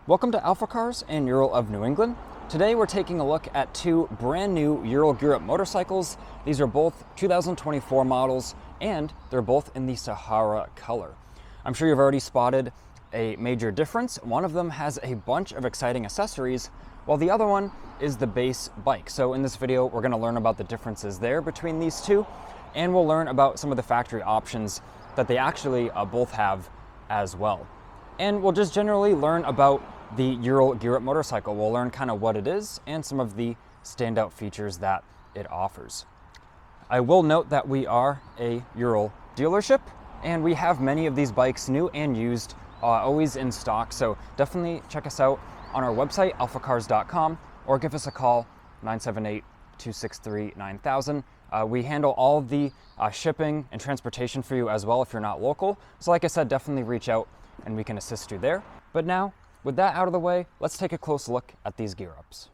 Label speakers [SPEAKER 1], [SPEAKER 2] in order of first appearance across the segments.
[SPEAKER 1] Welcome to AlphaCars and Ural of New England. Today we're taking a look at two brand new Ural gear-up motorcycles. These are both 2024 models and they're both in the Sahara color. I'm sure you've already spotted a major difference. One of them has a bunch of exciting accessories while the other one is the base bike. So in this video we're going to learn about the differences there between these two, and we'll learn about some of the factory options that they actually both have as well. And we'll just generally learn about the Ural gear-up motorcycle. We'll learn kind of what it is and some of the standout features that it offers. I will note that we are a Ural dealership and we have many of these bikes, new and used, always in stock. So definitely check us out on our website, alphacars.com, or give us a call, 978-263-9000. We handle all of the shipping and transportation for you as well if you're not local. So like I said, definitely reach out and we can assist you there. But now, with that out of the way, let's take a close look at these gear-ups.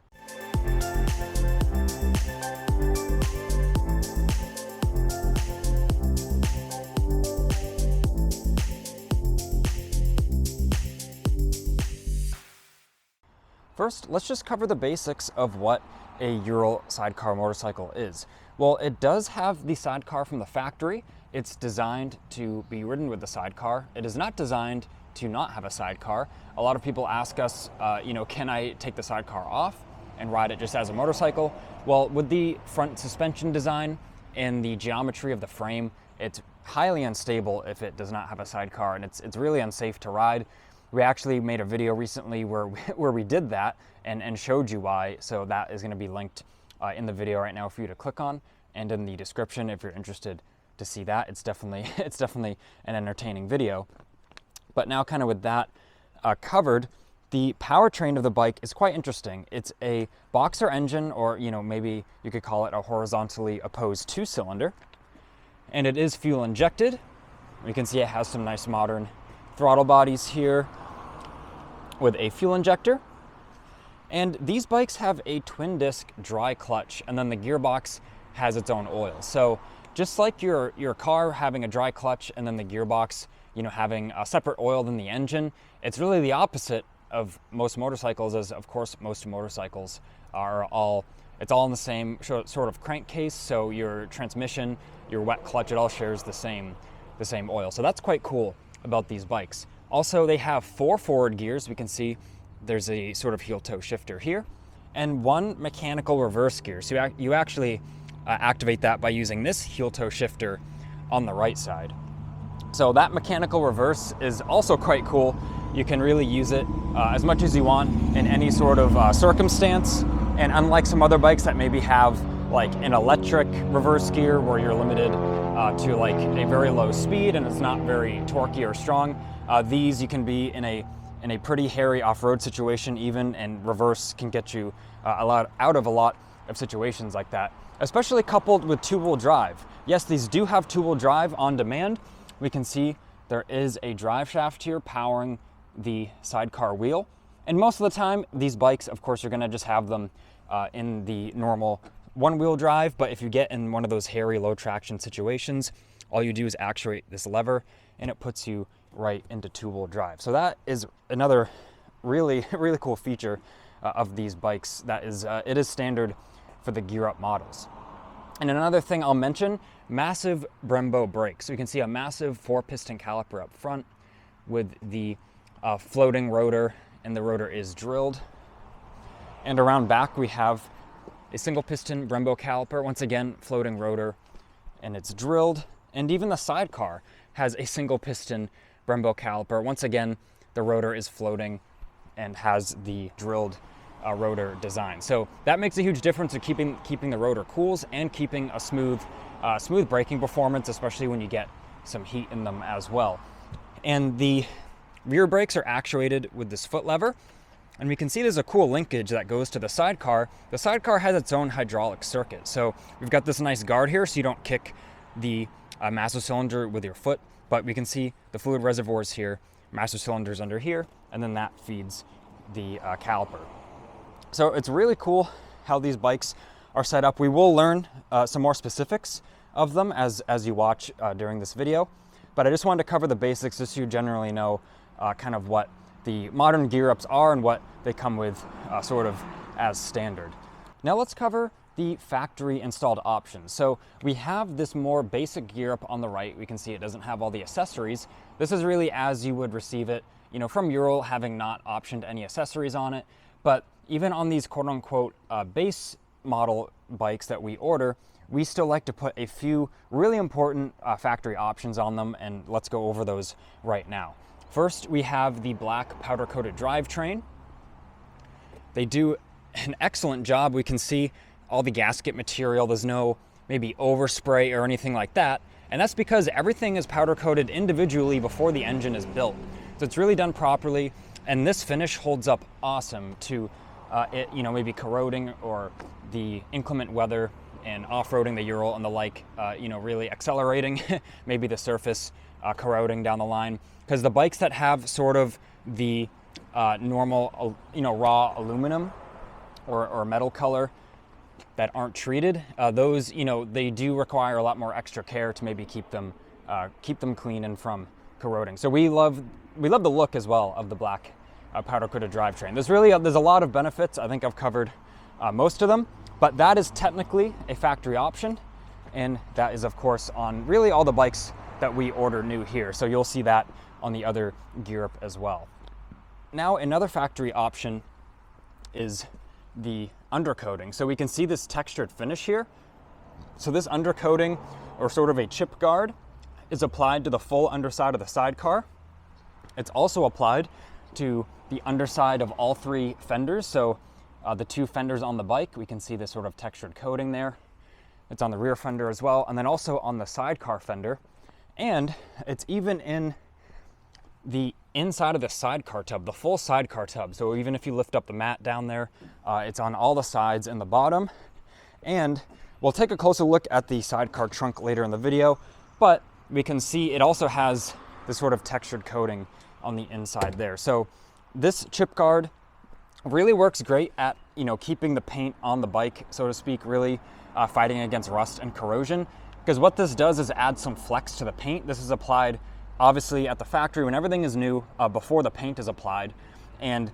[SPEAKER 1] First, let's just cover the basics of what a Ural sidecar motorcycle is. Well, it does have the sidecar from the factory. It's designed to be ridden with the sidecar. It is not designed to not have a sidecar. A lot of people ask us, can I take the sidecar off and ride it just as a motorcycle? Well, with the front suspension design and the geometry of the frame, it's highly unstable if it does not have a sidecar, and it's really unsafe to ride. We actually made a video recently where we did that and showed you why, so that is going to be linked in the video right now for you to click on, and in the description if you're interested to see that. It's definitely an entertaining video. But now, kind of with that covered, the powertrain of the bike is quite interesting. It's a boxer engine, or maybe you could call it a horizontally opposed two-cylinder, and it is fuel injected. You can see it has some nice modern throttle bodies here with a fuel injector. And these bikes have a twin disc dry clutch, and then the gearbox has its own oil. So just like your car having a dry clutch and then the gearbox having a separate oil than the engine, it's really the opposite of most motorcycles, as of course most motorcycles it's all in the same sort of crankcase. So your transmission, your wet clutch, it all shares the same oil. So that's quite cool about these bikes. Also, they have 4 forward gears. We can see there's a sort of heel toe shifter here, and 1 mechanical reverse gear. So you actually activate that by using this heel toe shifter on the right side. So that mechanical reverse is also quite cool. You can really use it as much as you want in any sort of circumstance. And unlike some other bikes that maybe have like an electric reverse gear where you're limited to like a very low speed and it's not very torquey or strong, these you can be in a pretty hairy off-road situation even, and reverse can get you out of a lot of situations like that, especially coupled with two-wheel drive. Yes, these do have two-wheel drive on demand. We can see there is a drive shaft here powering the sidecar wheel. And most of the time, these bikes, of course, you're gonna just have them in the normal one-wheel drive, but if you get in one of those hairy low traction situations, all you do is actuate this lever and it puts you right into two-wheel drive. So that is another really cool feature of these bikes. That is, it is standard for the gear-up models. And another thing I'll mention, massive Brembo brakes. So you can see a massive 4-piston caliper up front with the floating rotor, and the rotor is drilled. And around back we have a single piston Brembo caliper, once again floating rotor, and it's drilled. And even the sidecar has a single piston Brembo caliper. Once again, the rotor is floating and has the drilled rotor design. So that makes a huge difference in keeping the rotor cools and keeping a smooth braking performance, especially when you get some heat in them as well. And the rear brakes are actuated with this foot lever, and we can see there's a cool linkage that goes to the sidecar. The sidecar has its own hydraulic circuit, so we've got this nice guard here so you don't kick the master cylinder with your foot, but we can see the fluid reservoirs here, master cylinders under here, and then that feeds the caliper. So it's really cool how these bikes are set up. We will learn some more specifics of them as you watch during this video, but I just wanted to cover the basics just so you generally know kind of what the modern gear ups are and what they come with sort of as standard. Now let's cover the factory installed options. So we have this more basic gear up on the right. We can see it doesn't have all the accessories. This is really as you would receive it, from Ural, having not optioned any accessories on it. But even on these quote unquote base model bikes that we order, we still like to put a few really important factory options on them, and let's go over those right now. First, we have the black powder coated drivetrain. They do an excellent job. We can see all the gasket material. There's no maybe overspray or anything like that. And that's because everything is powder coated individually before the engine is built. So it's really done properly. And this finish holds up awesome to it, maybe corroding or the inclement weather and off-roading the Ural and the like, really accelerating maybe the surface corroding down the line. Because the bikes that have sort of the normal, raw aluminum or metal color that aren't treated, those, they do require a lot more extra care to maybe keep them clean and from corroding. So we love the look as well of the black powder coated drivetrain. There's a lot of benefits. I think I've covered most of them, but that is technically a factory option, and that is of course on really all the bikes that we order new here. So you'll see that on the other gear up as well. Now another factory option is the undercoating. So we can see this textured finish here. So this undercoating, or sort of a chip guard, is applied to the full underside of the sidecar. It's also applied to the underside of all three fenders. So the two fenders on the bike, we can see this sort of textured coating there. It's on the rear fender as well, and then also on the sidecar fender. And it's even in the inside of the sidecar tub, the full sidecar tub. So even if you lift up the mat down there, it's on all the sides and the bottom. And we'll take a closer look at the sidecar trunk later in the video, but we can see it also has this sort of textured coating on the inside there. So this chip guard really works great at, keeping the paint on the bike, so to speak, really fighting against rust and corrosion. Because what this does is add some flex to the paint. This is applied obviously at the factory when everything is new, before the paint is applied. And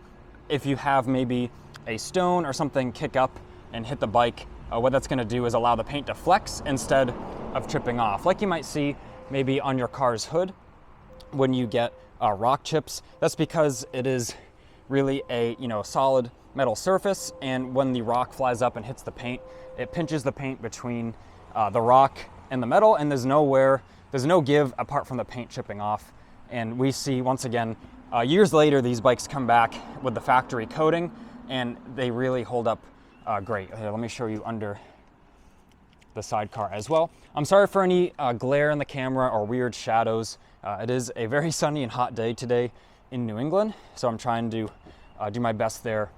[SPEAKER 1] if you have maybe a stone or something kick up and hit the bike, what that's gonna do is allow the paint to flex instead of chipping off. Like you might see maybe on your car's hood when you get rock chips. That's because it is really a solid metal surface, and when the rock flies up and hits the paint, it pinches the paint between the rock and the metal, and there's no give apart from the paint chipping off. And we see, once again, years later, these bikes come back with the factory coating, and they really hold up great. Here, let me show you under the sidecar as well. I'm sorry for any glare in the camera or weird shadows. It is a very sunny and hot day today in New England, so I'm trying to do my best there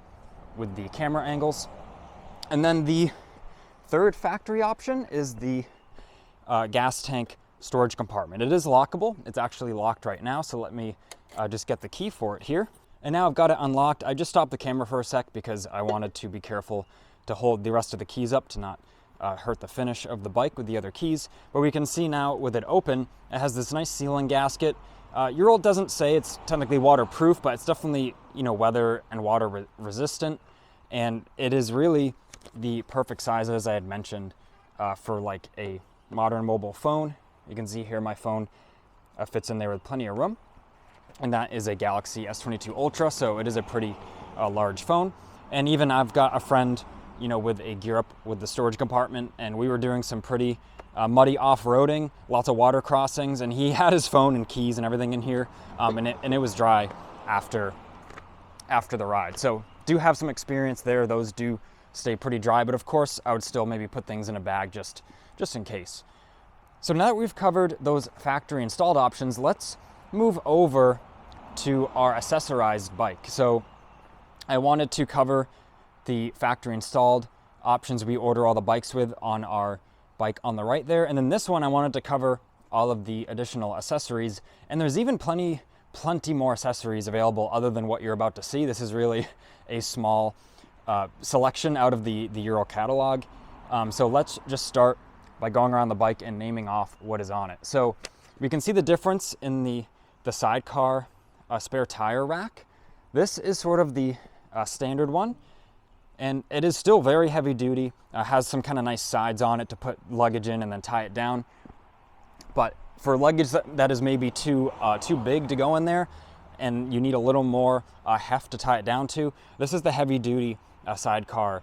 [SPEAKER 1] with the camera angles. And then the third factory option is the gas tank storage compartment. It is lockable. It's actually locked right now, so let me just get the key for it here. And now I've got it unlocked. I just stopped the camera for a sec because I wanted to be careful to hold the rest of the keys up to not hurt the finish of the bike with the other keys. But we can see now with it open, it has this nice sealing gasket. Ural doesn't say it's technically waterproof, but it's definitely weather and water resistant, and it is really the perfect size, as I had mentioned, for like a modern mobile phone. You can see here my phone fits in there with plenty of room, and that is a Galaxy S22 Ultra, so it is a pretty large phone. And even I've got a friend with a gear up with the storage compartment, and we were doing some pretty muddy off-roading, lots of water crossings, and he had his phone and keys and everything in here, and it was dry after the ride. So do have some experience there. Those do stay pretty dry, but of course I would still maybe put things in a bag just in case. So now that we've covered those factory installed options, let's move over to our accessorized bike. So I wanted to cover the factory installed options we order all the bikes with on our bike on the right there. And then this one, I wanted to cover all of the additional accessories. And there's even plenty more accessories available other than what you're about to see. This is really a small selection out of the Ural catalog. So let's just start by going around the bike and naming off what is on it. So we can see the difference in the sidecar spare tire rack. This is sort of the standard one, and it is still very heavy duty. Has some kind of nice sides on it to put luggage in and then tie it down. But for luggage that is maybe too big to go in there, and you need a little more heft to tie it down to, this is the heavy duty Sidecar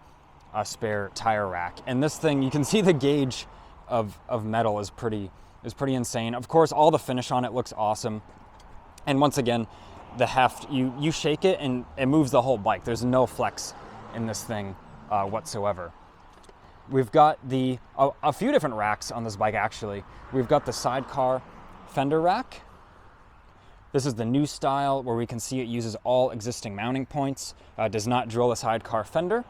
[SPEAKER 1] spare tire rack. And this thing, you can see the gauge of metal is pretty insane. Of course, all the finish on it looks awesome. And once again, the heft, you shake it and it moves the whole bike. There's no flex in this thing whatsoever. We've got a few different racks on this bike actually. We've got the Sidecar fender rack. This is the new style where we can see it uses all existing mounting points, does not drill the Sidecar fender.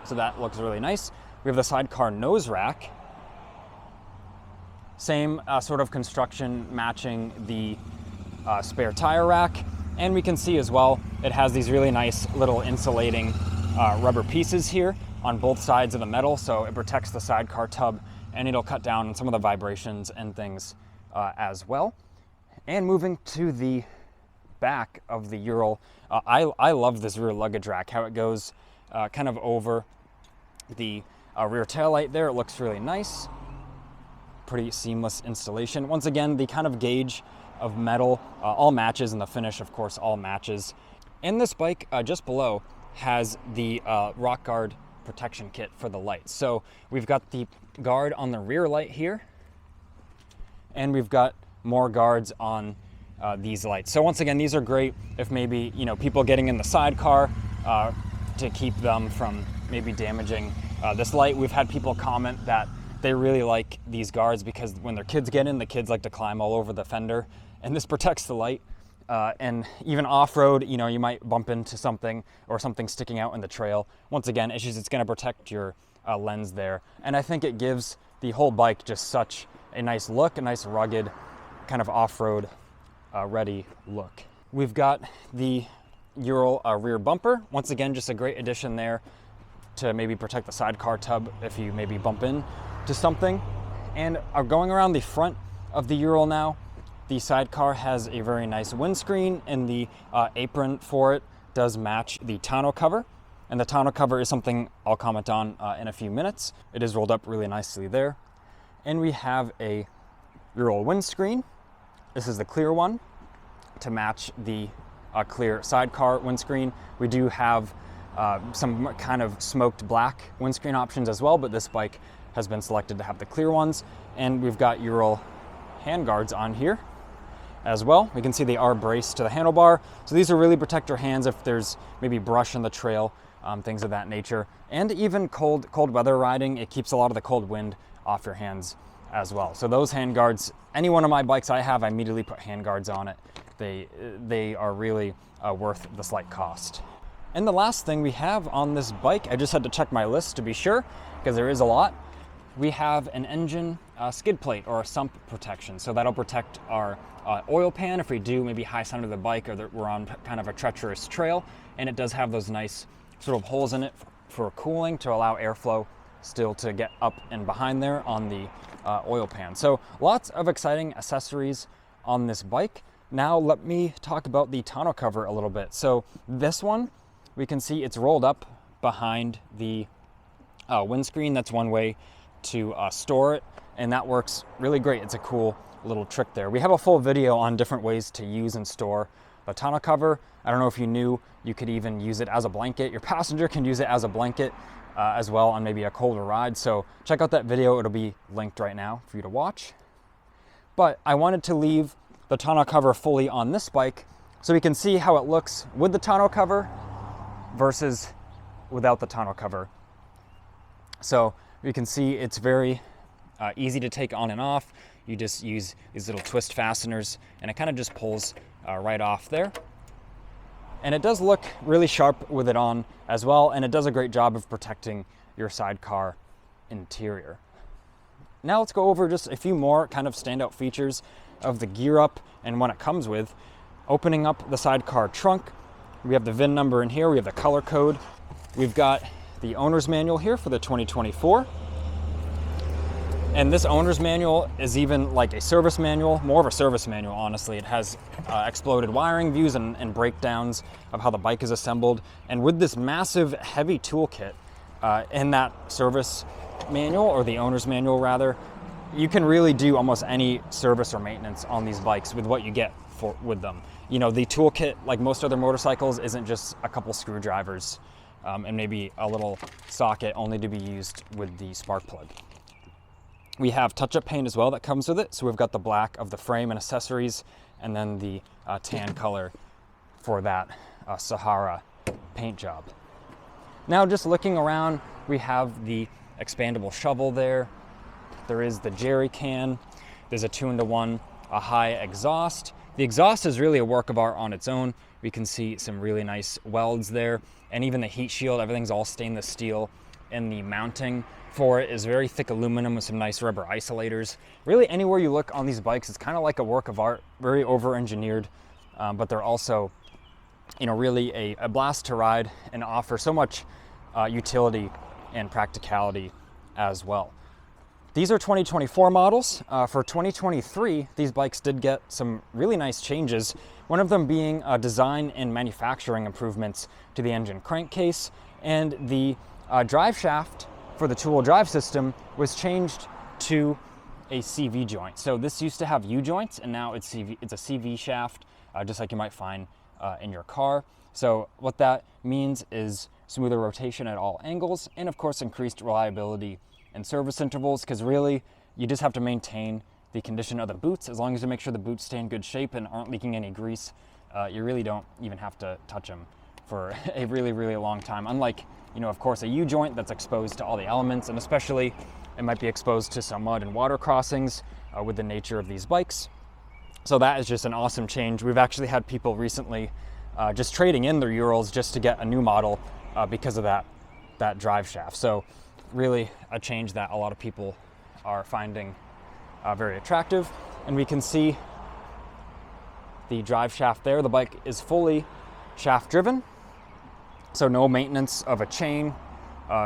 [SPEAKER 1] So that looks really nice. We have the Sidecar nose rack. Same sort of construction matching the spare tire rack. And we can see as well, it has these really nice little insulating rubber pieces here on both sides of the metal, so it protects the Sidecar tub and it'll cut down on some of the vibrations and things as well. And moving to the back of the Ural, I love this rear luggage rack, how it goes kind of over the rear taillight there. It looks really nice. Pretty seamless installation. Once again, the kind of gauge of metal all matches, and the finish, of course, all matches. And this bike just below has the rock guard protection kit for the lights. So we've got the guard on the rear light here, and we've got more guards on these lights. So once again, these are great if maybe, you know, people getting in the Sidecar to keep them from maybe damaging this light. We've had people comment that they really like these guards because when their kids get in, the kids like to climb all over the fender, and this protects the light. And even off-road, you know, you might bump into something or something sticking out in the trail. Once again, it's going to protect your lens there. And I think it gives the whole bike just such a nice look, a nice rugged kind of off-road ready look. We've got the Ural rear bumper. Once again, just a great addition there to maybe protect the Sidecar tub if you maybe bump in to something. And going around the front of the Ural now, the Sidecar has a very nice windscreen, and the apron for it does match the tonneau cover. And the tonneau cover is something I'll comment on in a few minutes. It is rolled up really nicely there. And we have a Ural windscreen. This is the clear one to match the clear Sidecar windscreen. We do have some kind of smoked black windscreen options as well, but this bike has been selected to have the clear ones. And we've got Ural handguards on here as well. We can see they are braced to the handlebar. So these will really protect your hands if there's maybe brush on the trail, things of that nature. And even cold weather riding, it keeps a lot of the cold wind off your hands as well. So those handguards, any one of my bikes I have, I immediately put handguards on it. They are really worth the slight cost. And the last thing we have on this bike, I just had to check my list to be sure, because there is a lot. We have an engine skid plate or a sump protection. So that'll protect our oil pan if we do maybe high center the bike or we're on kind of a treacherous trail. And it does have those nice sort of holes in it for cooling to allow airflow still to get up and behind there on the oil pan. So lots of exciting accessories on this bike. Now let me talk about the tonneau cover a little bit. So this one, we can see it's rolled up behind the windscreen. That's one way to store it, and that works really great. It's a cool little trick there. We have a full video on different ways to use and store the tonneau cover. I don't know if you knew you could even use it as a blanket. Your passenger can use it as a blanket as well on maybe a colder ride. So check out that video. It'll be linked right now for you to watch. But I wanted to leave the tonneau cover fully on this bike so we can see how it looks with the tonneau cover versus without the tonneau cover. So you can see it's very easy to take on and off. You just use these little twist fasteners and it kind of just pulls right off there. And it does look really sharp with it on as well, and it does a great job of protecting your Sidecar interior. Now let's go over just a few more kind of standout features of the gear up and what it comes with. Opening up the Sidecar trunk, we have the VIN number in here, we have the color code. We've got the owner's manual here for the 2024. And this owner's manual is even like a service manual, more of a service manual, honestly. It has exploded wiring views and breakdowns of how the bike is assembled. And with this massive, heavy toolkit in that service manual, or the owner's manual rather, you can really do almost any service or maintenance on these bikes with what you get with them. You know, the toolkit, like most other motorcycles, isn't just a couple screwdrivers and maybe a little socket only to be used with the spark plug. We have touch-up paint as well that comes with it. So we've got the black of the frame and accessories, and then the tan color for that Sahara paint job. Now, just looking around, we have the expandable shovel there. There is the jerry can. There's a 2-in-1 high exhaust. The exhaust is really a work of art on its own. We can see some really nice welds there, and even the heat shield, everything's all stainless steel. And the mounting for it is very thick aluminum with some nice rubber isolators. Really, anywhere you look on these bikes, it's kind of like a work of art, very over-engineered, but they're also, you know, really a blast to ride and offer so much utility and practicality as well. These are 2024 models. For 2023, these bikes did get some really nice changes, one of them being design and manufacturing improvements to the engine crankcase, and the drive shaft for the two-wheel drive system was changed to a CV joint. So this used to have U joints, and now it's a CV shaft, just like you might find in your car. So what that means is smoother rotation at all angles, and of course increased reliability and service intervals, because really you just have to maintain the condition of the boots. As long as you make sure the boots stay in good shape and aren't leaking any grease, you really don't even have to touch them for a really, really long time. Unlike, you know, of course, a U-joint that's exposed to all the elements, and especially it might be exposed to some mud and water crossings with the nature of these bikes. So that is just an awesome change. We've actually had people recently just trading in their URALS just to get a new model because of that drive shaft. So really a change that a lot of people are finding very attractive. And we can see the drive shaft there. The bike is fully shaft driven, so no maintenance of a chain,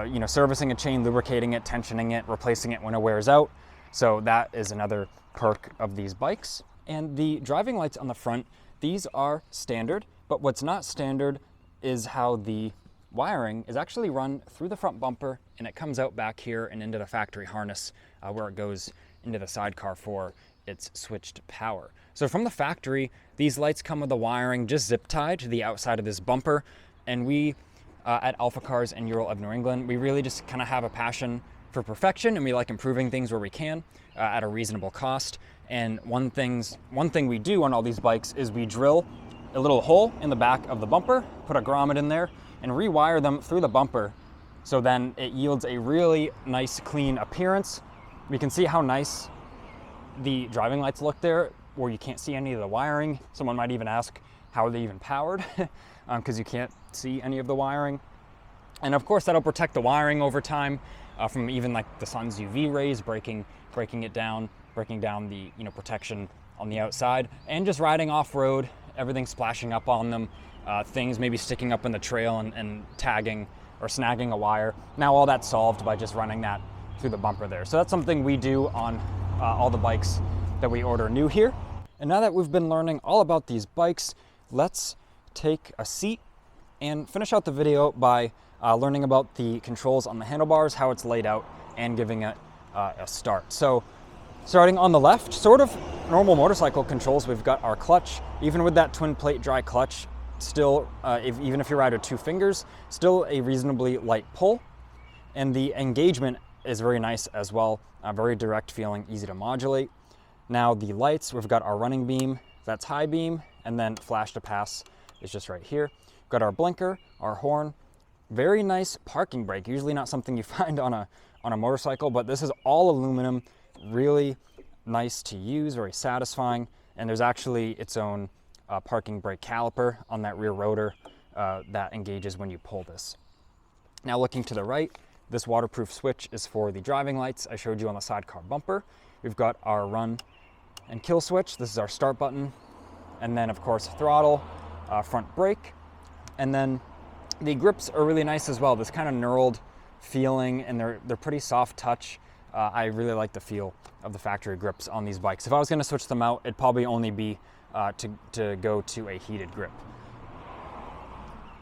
[SPEAKER 1] you know, servicing a chain, lubricating it, tensioning it, replacing it when it wears out. So that is another perk of these bikes. And the driving lights on the front, these are standard, but what's not standard is how the wiring is actually run through the front bumper, and it comes out back here and into the factory harness where it goes into the sidecar for its switched power. So from the factory, these lights come with the wiring just zip tied to the outside of this bumper, and we at AlphaCars and Ural of New England, we really just kind of have a passion for perfection, and we like improving things where we can at a reasonable cost. And one thing we do on all these bikes is we drill a little hole in the back of the bumper, put a grommet in there, and rewire them through the bumper, so then it yields a really nice clean appearance. We can see how nice the driving lights look there, where you can't see any of the wiring. Someone might even ask how are they even powered, because you can't see any of the wiring. And of course that'll protect the wiring over time from even like the sun's UV rays breaking it down, breaking down the, you know, protection on the outside. And just riding off-road, everything splashing up on them, things maybe sticking up in the trail and tagging or snagging a wire. Now all that's solved by just running that through the bumper there. So that's something we do on all the bikes that we order new here. And now that we've been learning all about these bikes, let's take a seat and finish out the video by learning about the controls on the handlebars, how it's laid out, and giving it a start. So starting on the left, sort of normal motorcycle controls, we've got our clutch. Even with that twin plate dry clutch, still, even if you ride with 2 fingers, still a reasonably light pull. And the engagement is very nice as well, very direct feeling, easy to modulate. Now the lights, we've got our running beam, that's high beam, and then flash to pass is just right here. We've got our blinker, our horn, very nice parking brake, usually not something you find on a motorcycle, but this is all aluminum, really nice to use, very satisfying. And there's actually its own parking brake caliper on that rear rotor that engages when you pull this. Now looking to the right, this waterproof switch is for the driving lights I showed you on the sidecar bumper. We've got our run and kill switch. This is our start button. And then of course throttle, front brake. And then the grips are really nice as well. This kind of knurled feeling, and they're pretty soft touch. I really like the feel of the factory grips on these bikes. If I was going to switch them out, it'd probably only be to go to a heated grip.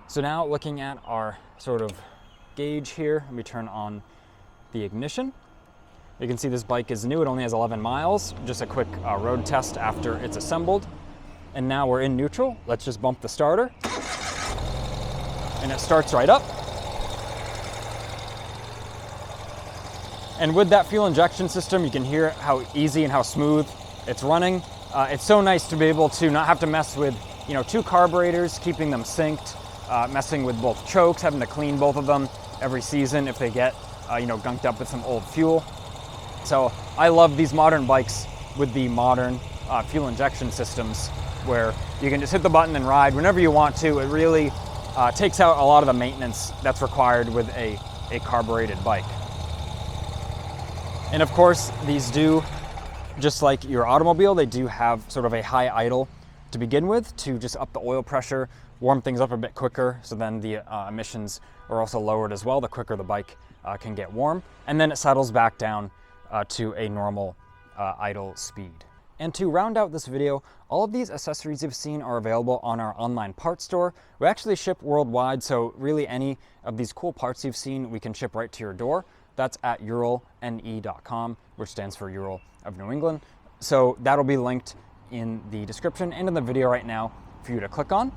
[SPEAKER 1] So now looking at our sort of gauge here, let me turn on the ignition. You can see this bike is new, it only has 11 miles, just a quick road test after it's assembled. And now we're in neutral. Let's just bump the starter. And it starts right up. And with that fuel injection system, you can hear how easy and how smooth it's running. It's so nice to be able to not have to mess with, two carburetors, keeping them synced, messing with both chokes, having to clean both of them every season if they get, gunked up with some old fuel. So I love these modern bikes with the modern fuel injection systems where you can just hit the button and ride whenever you want to. It really takes out a lot of the maintenance that's required with a carbureted bike. And of course, these do, just like your automobile, they do have sort of a high idle to begin with to just up the oil pressure, warm things up a bit quicker, so then the emissions are also lowered as well, the quicker the bike can get warm. And then it settles back down to a normal idle speed. And to round out this video, all of these accessories you've seen are available on our online parts store. We actually ship worldwide, so really any of these cool parts you've seen, we can ship right to your door. That's at uralne.com, which stands for Ural of New England. So that'll be linked in the description and in the video right now for you to click on.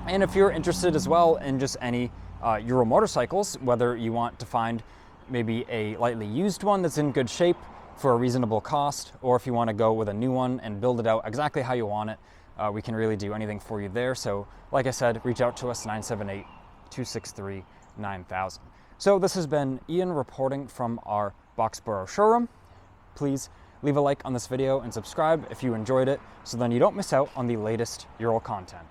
[SPEAKER 1] And if you're interested as well in just any Ural motorcycles, whether you want to find maybe a lightly used one that's in good shape for a reasonable cost, or if you want to go with a new one and build it out exactly how you want it, we can really do anything for you there. So like I said, reach out to us, 978-263-9000. So this has been Ian reporting from our Boxborough showroom. Please leave a like on this video and subscribe if you enjoyed it, so then you don't miss out on the latest Ural content.